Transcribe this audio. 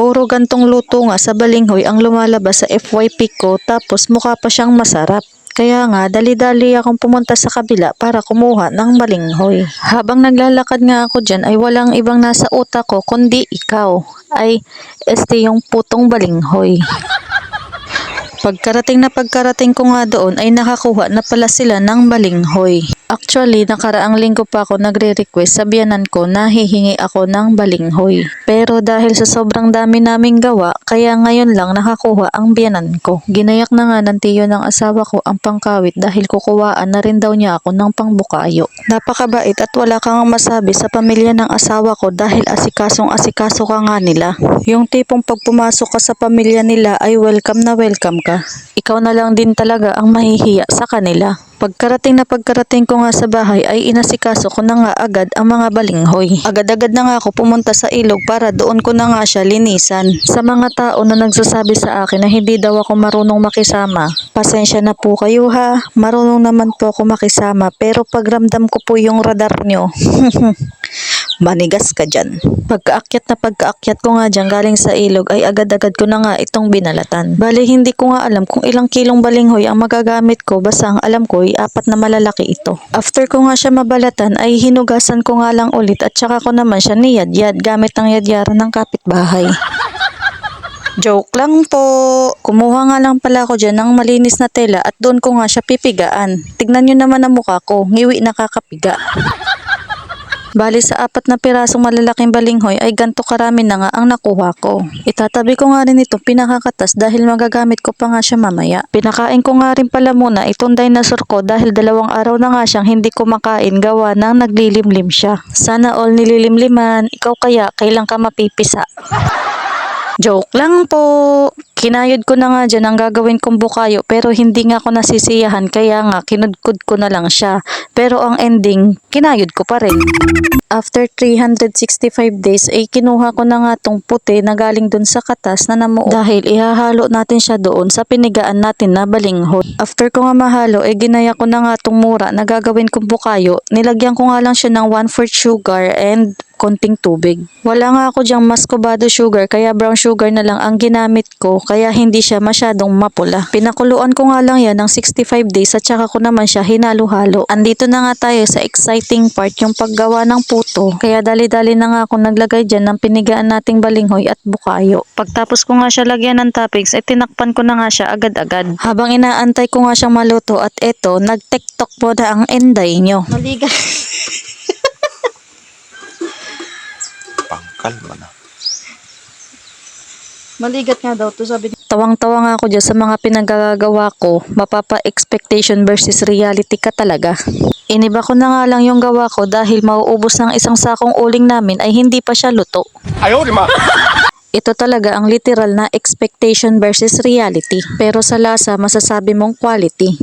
Puro gantong luto nga sa balinghoy ang lumalabas sa FYP ko tapos mukha pa siyang masarap. Kaya nga, dali-dali akong pumunta sa kabila para kumuha ng balinghoy. Habang naglalakad nga ako dyan ay walang ibang nasa utak ko kundi ikaw. Ay, yung putong balinghoy. Pagkarating ko nga doon ay nakakuha na pala sila ng balinghoy. Actually, nakaraang linggo pa ako nagre-request sa biyanan ko na hihingi ako ng balinghoy. Pero dahil sa sobrang dami naming gawa, kaya ngayon lang nakakuha ang biyanan ko. Ginayak na nga ng tiyo ng asawa ko ang pangkawit dahil kukuhaan na rin daw niya ako ng pangbukayo. Napakabait at wala kang masabi sa pamilya ng asawa ko dahil asikasong-asikaso ka nga nila. Yung tipong pag pumasok ka sa pamilya nila ay welcome na welcome ka. Ikaw na lang din talaga ang mahihiya sa kanila. Pagkarating ko nga sa bahay ay inasikaso ko na nga agad ang mga balinghoy. Agad-agad na nga ako pumunta sa ilog para doon ko na nga siya linisan. Sa mga tao na nagsasabi sa akin na hindi daw ako marunong makisama, pasensya na po kayo ha, marunong naman po ako makisama pero pagramdam ko po yung radar nyo. Manigas ka dyan. Pagkaakyat ko nga dyan galing sa ilog ay agad-agad ko na nga itong binalatan. Bali hindi ko nga alam kung ilang kilong balinghoy ang magagamit ko, basta ang alam ko ay 4 na malalaki ito. After ko nga siya mabalatan ay hinugasan ko nga lang ulit at saka ko naman siya niyadyad gamit ang yadyaran ng kapitbahay. Joke lang po. Kumuha nga lang pala ako dyan ng malinis na tela at doon ko nga siya pipigaan. Tignan nyo naman ang mukha ko, ngiwi nakakapiga. Bali sa 4 na pirasong malalaking balinghoy ay ganto karami na nga ang nakuha ko. Itatabi ko nga rin itong pinakakatas dahil magagamit ko pa nga siya mamaya. Pinakain ko nga rin pala muna itong dinosaur ko dahil 2 araw na nga siyang hindi kumakain gawa ng naglilimlim siya. Sana all nililimliman, ikaw kaya kailan ka mapipisa? Joke lang po. Kinayod ko na nga dyan ang gagawin kong bukayo pero hindi nga ako nasisiyahan kaya nga kinudkod ko na lang siya. Pero ang ending, kinayod ko pa rin. After 365 days ay kinuha ko na nga tong puti na galing dun sa katas na namuo dahil ihahalo natin siya doon sa pinigaan natin na balinghoy. After ko nga mahalo ay ginaya ko na nga tong mura na gagawin kong bukayo. Nilagyan ko nga lang siya ng 1/4 sugar and konting tubig. Wala nga ako dyang muscovado sugar kaya brown sugar na lang ang ginamit ko kaya hindi siya masyadong mapula. Pinakuluan ko nga lang yan ng 65 days at saka ko naman siya hinalo-halo. Andito na nga tayo sa exciting part, yung paggawa ng puto. Kaya dali-dali na nga ako naglagay dyan ng pinigaan nating balinghoy at bukayo. Pagtapos ko nga siya lagyan ng toppings ay tinakpan ko na nga siya agad-agad. Habang inaantay ko nga siyang maluto at eto, nag-tiktok po na ang enday nyo. Maliga. Kalma na. Maligat nga daw to, sabi niya. Tawang-tawa nga ako dyan sa mga pinagagawa ko. Mapapa-expectation versus reality ka talaga. Iniba ko na nga lang yung gawa ko dahil mauubos ng isang sakong uling namin ay hindi pa siya luto. Ayaw, lima! Ito talaga ang literal na expectation versus reality. Pero sa lasa, masasabi mong quality.